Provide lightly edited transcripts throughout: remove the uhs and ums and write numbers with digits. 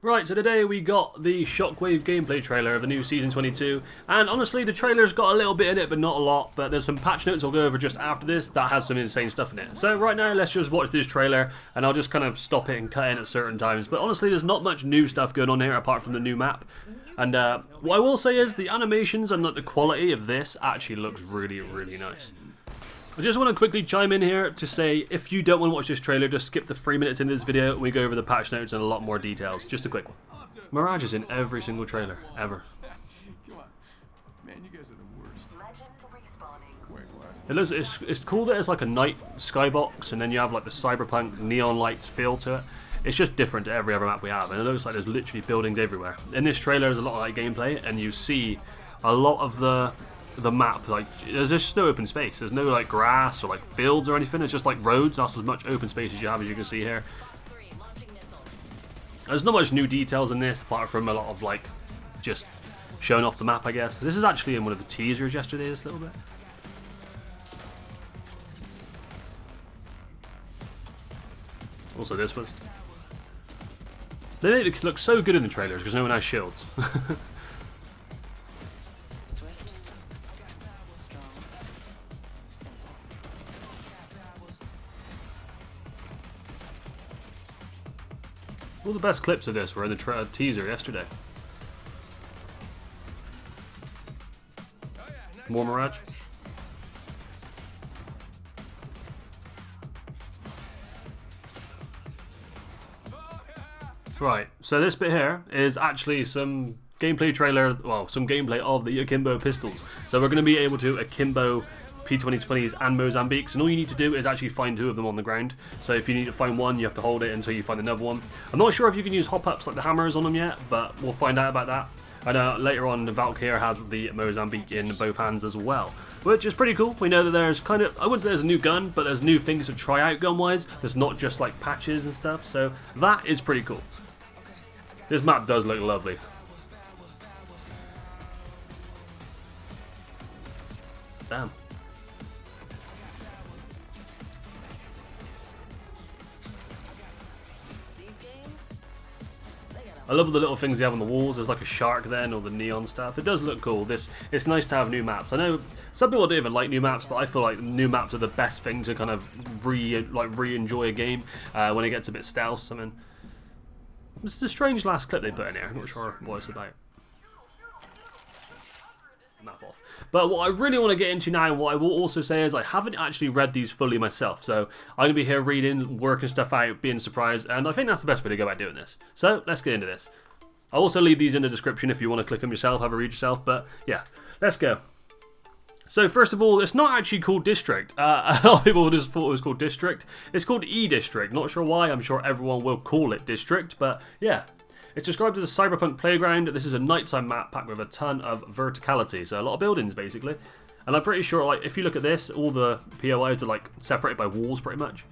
Right, so today we got the Shockwave gameplay trailer of the new Season 22, and honestly the trailer's got a little bit in it but not a lot, but there's some patch notes I'll go over just after this that has some insane stuff in it. So right now let's just watch this trailer and I'll just kind of stop it and cut in at certain times, but honestly there's not much new stuff going on here apart from the new map. And what I will say is the animations and the quality of this actually looks really nice. I just want to quickly chime in here to say, if you don't want to watch this trailer, just skip the 3 minutes into this video and we go over the patch notes and a lot more details. Just a quick one. Mirage is in every single trailer, ever. Man, you guys are the worst. Wait, what? It's cool that it's like a night skybox and then you have like the cyberpunk neon lights feel to it. It's just different to every other map we have, and it looks like there's literally buildings everywhere. In this trailer there's a lot of like gameplay and you see a lot of the map, like there's just no open space. There's no like grass or like fields or anything. It's just like roads. That's as much open space as you have, as you can see here. There's not much new details in this apart from a lot of like just showing off the map, I guess. This is actually in one of the teasers yesterday, this little bit. Also this was. They made it look so good in the trailers because no one has shields. All the best clips of this were in the teaser yesterday. More Mirage. Right, so this bit here is actually some gameplay trailer, well, some gameplay of the Akimbo pistols. So we're going to be able to Akimbo P2020s and Mozambiques, and all you need to do is actually find two of them on the ground. So if you need to find one, you have to hold it until you find another one. I'm not sure if you can use hop-ups like the hammers on them yet, but we'll find out about that. And later on, the Valk here has the Mozambique in both hands as well, which is pretty cool. We know that there's kind of, I wouldn't say there's a new gun, but there's new things to try out gun-wise. There's not just like patches and stuff, so that is pretty cool. This map does look lovely. Damn. I love the little things you have on the walls. There's like a shark then, or the neon stuff. It does look cool. It's nice to have new maps. I know some people don't even like new maps, but I feel like new maps are the best thing to kind of re-enjoy a game when it gets a bit stealth. I mean, this is a strange last clip they put in here. I'm not sure what it's about. Map off. But what I really want to get into now, and what I will also say is I haven't actually read these fully myself, so I'm going to be here reading, working stuff out, being surprised, and I think that's the best way to go about doing this. So let's get into this. I'll also leave these in the description if you want to click them yourself, have a read yourself, but yeah, let's go. So first of all, it's not actually called District. A lot of people just thought it was called District. It's called E-District. Not sure why. I'm sure everyone will call it District, but yeah. It's described as a cyberpunk playground. This is a nighttime map packed with a ton of verticality, so a lot of buildings basically. And I'm pretty sure, like, if you look at this, all the POIs are like separated by walls pretty much.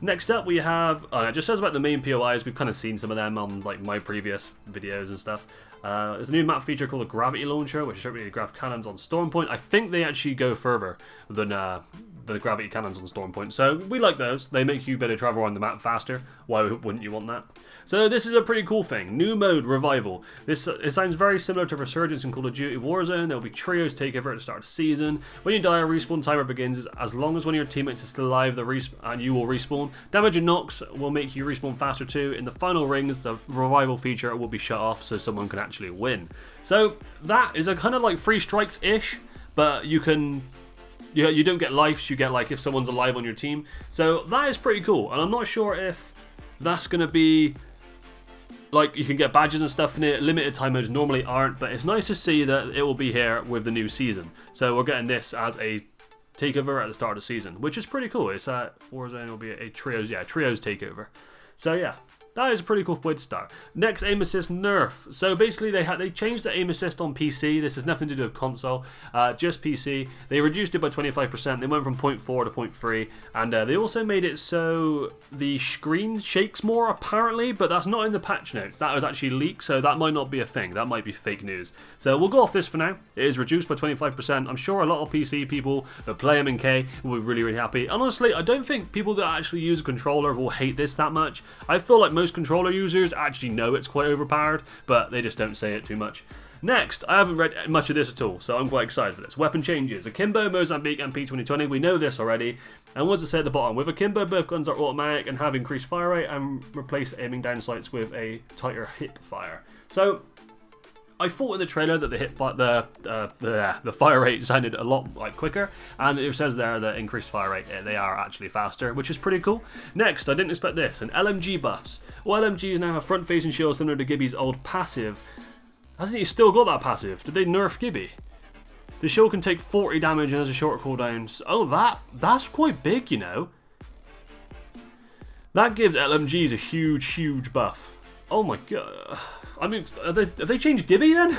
Next up we have, it just says about the main POIs. We've kind of seen some of them on like my previous videos and stuff. There's a new map feature called the Gravity Launcher, which is certainly grav cannons on Stormpoint. I think they actually go further than the gravity cannons on Stormpoint, so we like those. They make you better travel around the map faster. Why wouldn't you want that? So this is a pretty cool thing. New mode Revival. It sounds very similar to Resurgence in Call of Duty Warzone. There will be trios takeover at the start of the season. When you die, a respawn timer begins. As long as one of your teammates is still alive, and you will respawn. Damage and knocks will make you respawn faster too. In the final rings, the Revival feature will be shut off so someone can actually win. So that is a kind of like 3 strikes-ish, but you can... You don't get lives, you get like if someone's alive on your team. So that is pretty cool, and I'm not sure if that's going to be like you can get badges and stuff in it. Limited time modes normally aren't, but it's nice to see that it will be here with the new season. So we're getting this as a takeover at the start of the season, which is pretty cool. It's Warzone will be a trios takeover. So yeah. That is a pretty cool way to start. Next, aim assist nerf. So basically they changed the aim assist on PC. This has nothing to do with console, just PC. They reduced it by 25%. They went from 0.4 to 0.3, and they also made it so the screen shakes more apparently, but that's not in the patch notes. That was actually leaked, so that might not be a thing. That might be fake news. So we'll go off this for now. It is reduced by 25%. I'm sure a lot of PC people that play MK will be really happy. And honestly, I don't think people that actually use a controller will hate this that much. I feel like most most controller users actually know it's quite overpowered, but they just don't say it too much. Next, I haven't read much of this at all, so I'm quite excited for this. Weapon changes. Akimbo, Mozambique, and P2020. We know this already. And what does it say at the bottom? With Akimbo, both guns are automatic and have increased fire rate and replace aiming down sights with a tighter hip fire. So, I thought in the trailer that the fire rate sounded a lot quicker, and it says there that increased fire rate, they are actually faster, which is pretty cool. Next, I didn't expect this, an LMG buffs. All LMGs now have front-facing shields similar to Gibby's old passive. Hasn't he still got that passive? Did they nerf Gibby? The shield can take 40 damage and has a short cooldown. Oh, that's quite big, you know. That gives LMGs a huge buff. Oh my god. I mean, have they changed Gibby then?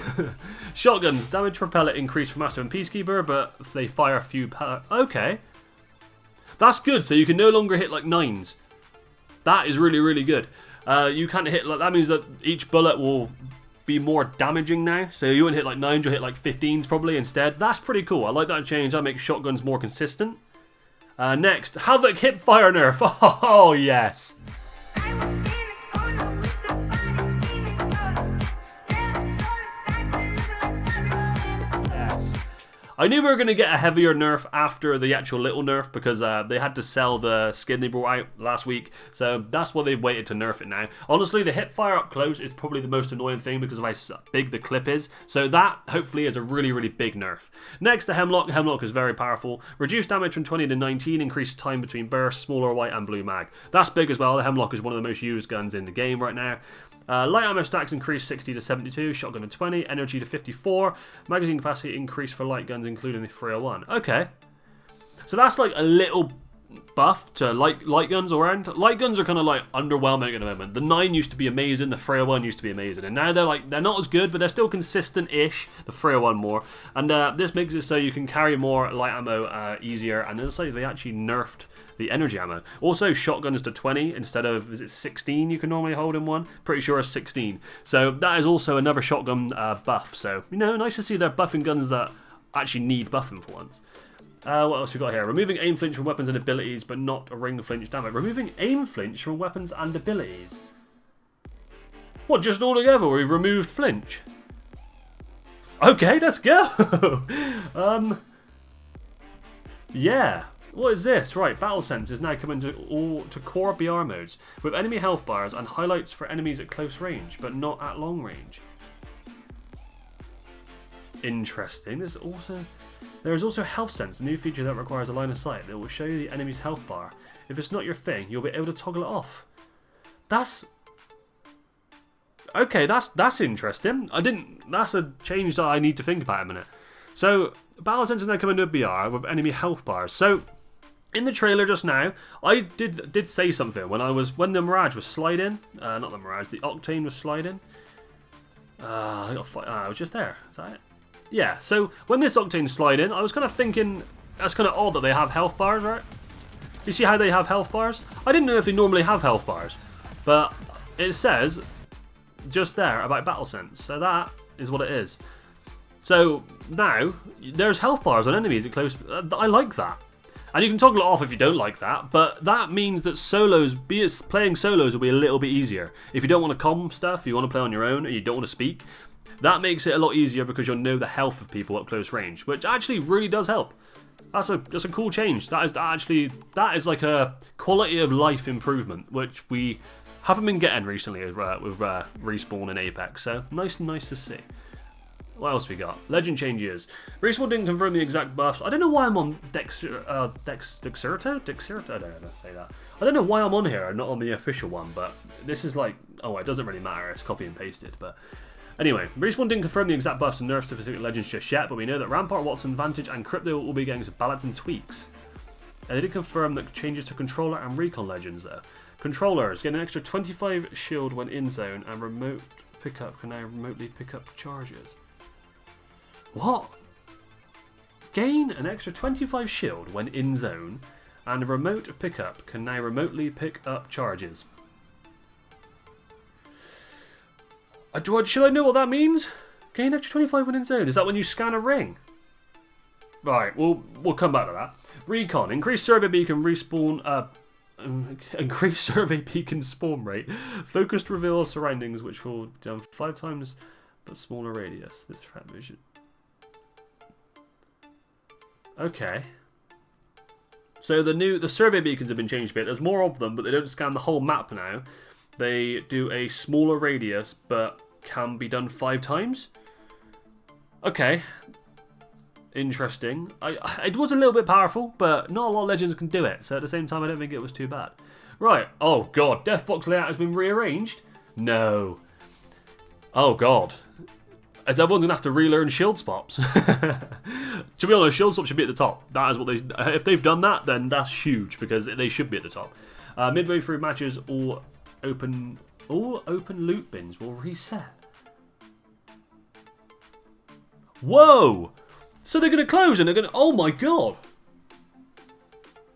Shotguns. Damage per pellet increased for Master and Peacekeeper, but they fire a few pellet. Okay. That's good, so you can no longer hit like 9s. That is really good. You can't hit, like, that means that each bullet will be more damaging now, so you won't hit like 9s, you'll hit like 15s probably instead. That's pretty cool. I like that change. That makes shotguns more consistent. Next, Havoc hip fire nerf. Oh yes. I knew we were going to get a heavier nerf after the actual little nerf because they had to sell the skin they brought out last week, so that's why they've waited to nerf it now. Honestly, the hip fire up close is probably the most annoying thing because of how big the clip is, so that hopefully is a really big nerf. Next, the Hemlock. Hemlock is very powerful. Reduced damage from 20 to 19, increased time between bursts, smaller white and blue mag. That's big as well. The Hemlock is one of the most used guns in the game right now. Light ammo stacks increased 60 to 72, shotgun to 20, energy to 54, magazine capacity increased for light guns including the 301. Okay. So that's like a little buff to light guns around. Light guns are kind of like underwhelming at the moment. The 9 used to be amazing, the 301 used to be amazing, and now they're not as good, but they're still consistent-ish, the 301 more. And this makes it so you can carry more light ammo easier, and it's like they actually nerfed the energy ammo. Also, shotguns to 20 instead of, is it 16 you can normally hold in one? Pretty sure it's 16. So that is also another shotgun buff. So, you know, nice to see they're buffing guns that actually need buffing for once. What else we got here? Removing aim flinch from weapons and abilities, but not a ring flinch damage. Removing aim flinch from weapons and abilities? What, just all together? We've removed flinch? Okay, let's go! Yeah. What is this? Right, Battle Sense is now coming to core BR modes, with enemy health bars and highlights for enemies at close range, but not at long range. Interesting. There is also Health Sense, a new feature that requires a line of sight that will show you the enemy's health bar. If it's not your thing, you'll be able to toggle it off. That's... Okay, that's interesting. That's a change that I need to think about in a minute. So, Battle Sense is now coming to a BR with enemy health bars. So, in the trailer just now, I did say something when the Mirage was sliding. Not the Mirage, the Octane was sliding. I was just there. Is that it? Yeah. So when this Octane sliding, I was kind of thinking that's kind of odd that they have health bars, right? You see how they have health bars? I didn't know if they normally have health bars, but it says just there about Battle Sense. So that is what it is. So now there's health bars on enemies at close. I like that. And you can toggle it off if you don't like that, but that means that playing solos will be a little bit easier. If you don't want to comm stuff, you want to play on your own, and you don't want to speak, that makes it a lot easier because you'll know the health of people at close range, which actually really does help. That's a cool change. That is like a quality of life improvement, which we haven't been getting recently with Respawn and Apex, so nice to see. What else we got? Legend changes. Respawn didn't confirm the exact buffs. I don't know why I'm on Dexerto? I don't know how to say that. I don't know why I'm on here and not on the official one, but this is like... Oh, it doesn't really matter. It's copy and pasted, but... Anyway, Respawn didn't confirm the exact buffs and nerfs to specific legends just yet, but we know that Rampart, Watson, Vantage, and Crypto will be getting some balance and tweaks. And they did confirm that changes to Controller and Recon legends, though. Controllers get an extra 25 shield when in zone, and remote pickup can now remotely pick up charges. What? Gain an extra 25 shield when in zone, and a remote pickup can now remotely pick up charges. Should I know what that means? Gain an extra 25 when in zone. Is that when you scan a ring? Right, we'll come back to that. Recon. Increased survey beacon respawn... increased survey beacon spawn rate, focused reveal of surroundings, which will jump 5 times but smaller radius. This threat vision. Okay. So the survey beacons have been changed a bit. There's more of them, but they don't scan the whole map now. They do a smaller radius, but can be done 5 times. Okay. Interesting. It was a little bit powerful, but not a lot of legends can do it. So at the same time, I don't think it was too bad. Right. Oh god, Deathbox layout has been rearranged. No. Oh god. As everyone's gonna have to relearn shield spots. To be honest, shield spots should be at the top. That is what they. If they've done that, then that's huge because they should be at the top. Midway through matches, all open loot bins will reset. Whoa! So they're gonna close and they're gonna. Oh my god!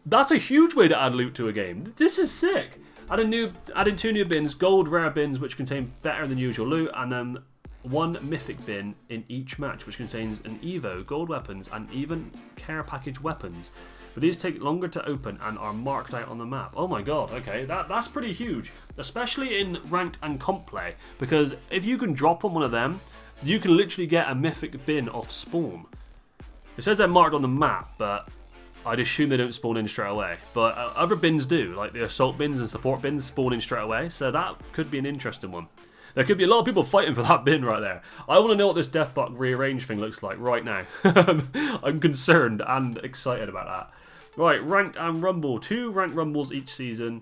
That's a huge way to add loot to a game. This is sick. Adding 2 new bins, gold rare bins, which contain better than usual loot, and then 1 mythic bin in each match, which contains an Evo, gold weapons, and even care package weapons. But these take longer to open and are marked out on the map. Oh my god, okay, that's pretty huge. Especially in ranked and comp play, because if you can drop on one of them, you can literally get a mythic bin off spawn. It says they're marked on the map, but I'd assume they don't spawn in straight away. But other bins do, like the assault bins and support bins spawn in straight away, so that could be an interesting one. There could be a lot of people fighting for that bin right there. I want to know what this Deathbox rearranged thing looks like right now. I'm concerned and excited about that. Right, ranked and rumble. 2 ranked rumbles each season.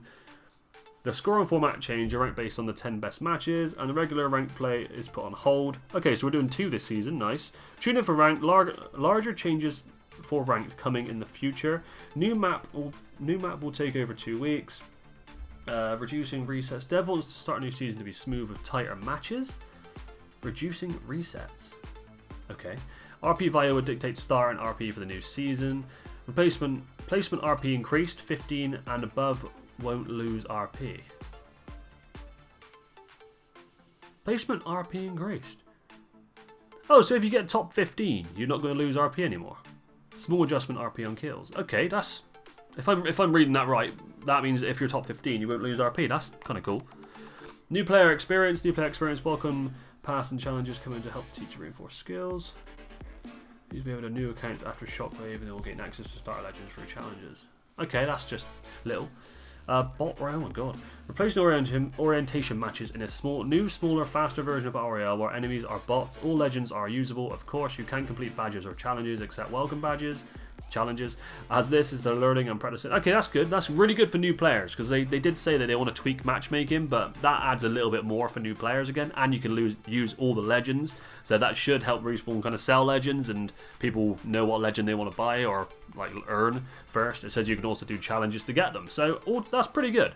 The scoring format change, a rank based on the 10 best matches, and the regular ranked play is put on hold. Okay, so we're doing 2 this season, nice. Tune in for ranked, larger changes for ranked coming in the future. New map will take over 2 weeks. Reducing resets. Dev wants to start a new season to be smooth with tighter matches. Reducing resets. Okay. RP value would dictate start and RP for the new season. Placement RP increased. 15 and above won't lose RP. Placement RP increased. Oh, so if you get top 15, you're not going to lose RP anymore. Small adjustment RP on kills. Okay, that's... If I'm reading that right, that means if you're top 15, you won't lose RP. That's kind of cool. New player experience. Welcome past and challenges coming to help teach and reinforce skills. Use me with a new account after Shockwave, and they will gain access to starter legends through challenges. Okay, that's just little. Bot Royale, oh my god. Replacing orientation matches in a smaller, faster version of Battle Royale where enemies are bots. All legends are usable. Of course, you can complete badges or challenges, except welcome badges. Challenges, as this is the learning and practicing. Okay, that's good. That's really good for new players, because they did say that they want to tweak matchmaking, but that adds a little bit more for new players again, and you can use all the legends, so that should help Respawn kind of sell legends, and people know what legend they want to buy or like earn first. It says you can also do challenges to get them, so that's pretty good.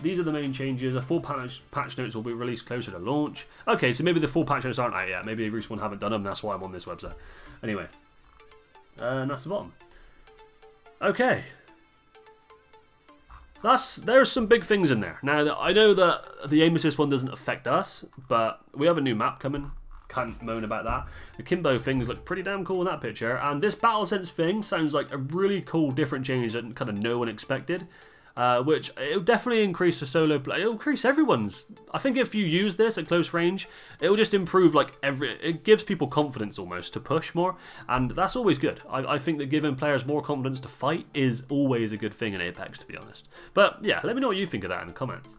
These are the main changes. A full patch notes will be released closer to launch. Okay, so maybe the full patch notes aren't out yet. Maybe Respawn haven't done them. That's why I'm on this website. Anyway. And that's the bottom. Okay. There's some big things in there. Now, I know that the aim assist one doesn't affect us, but we have a new map coming. Can't moan about that. The Kimbo things look pretty damn cool in that picture, and this Battle Sense thing sounds like a really cool different change that kind of no one expected. Which it'll definitely increase the solo play. It'll increase everyone's. I think if you use this at close range, it'll just improve it gives people confidence almost to push more, and that's always good. I think that giving players more confidence to fight is always a good thing in Apex, to be honest. But yeah, let me know what you think of that in the comments.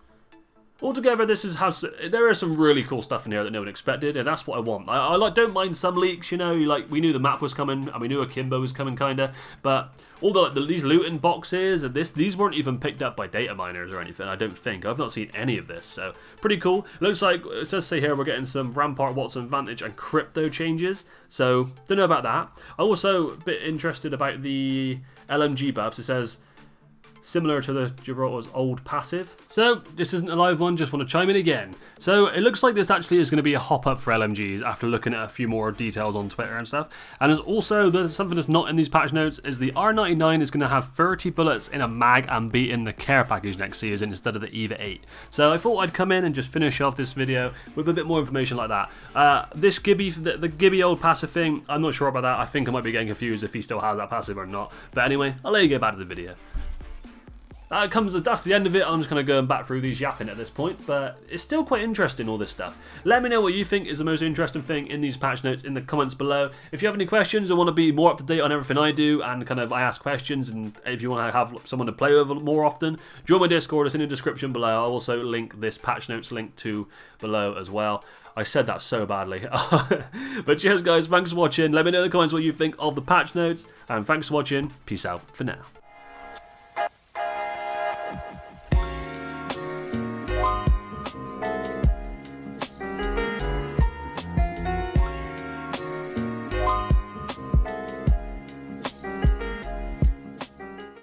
Altogether, there is some really cool stuff in here that no one expected, and that's what I want. I don't mind some leaks, you know, like we knew the map was coming, and we knew Akimbo was coming, kinda, but all these looting boxes and these weren't even picked up by data miners or anything. I don't think. I've not seen any of this, so pretty cool. Looks like it says here we're getting some Rampart, Watson, Vantage, and Crypto changes. So don't know about that. I'm also a bit interested about the LMG buffs. It says similar to the Gibraltar's old passive. So this isn't a live one, just want to chime in again. So it looks like this actually is going to be a hop up for LMGs after looking at a few more details on Twitter and stuff. And there's also something that's not in these patch notes is the R99 is going to have 30 bullets in a mag and be in the care package next season instead of the EVA 8. So I thought I'd come in and just finish off this video with a bit more information like that. This Gibby, the Gibby old passive thing, I'm not sure about that. I think I might be getting confused if he still has that passive or not. But anyway, I'll let you get back to the video. that's the end of it. I'm just kind of going back through these yapping at this point, but it's still quite interesting, all this stuff. Let me know what you think is the most interesting thing in these patch notes in the comments below. If you have any questions or want to be more up to date on everything I do, and kind of I ask questions, and if you want to have someone to play with more often, join my Discord. It's in the description below. I'll also link this patch notes link to below as well. I said that so badly. But cheers guys, thanks for watching. Let me know in the comments what you think of the patch notes, and thanks for watching. Peace out for now.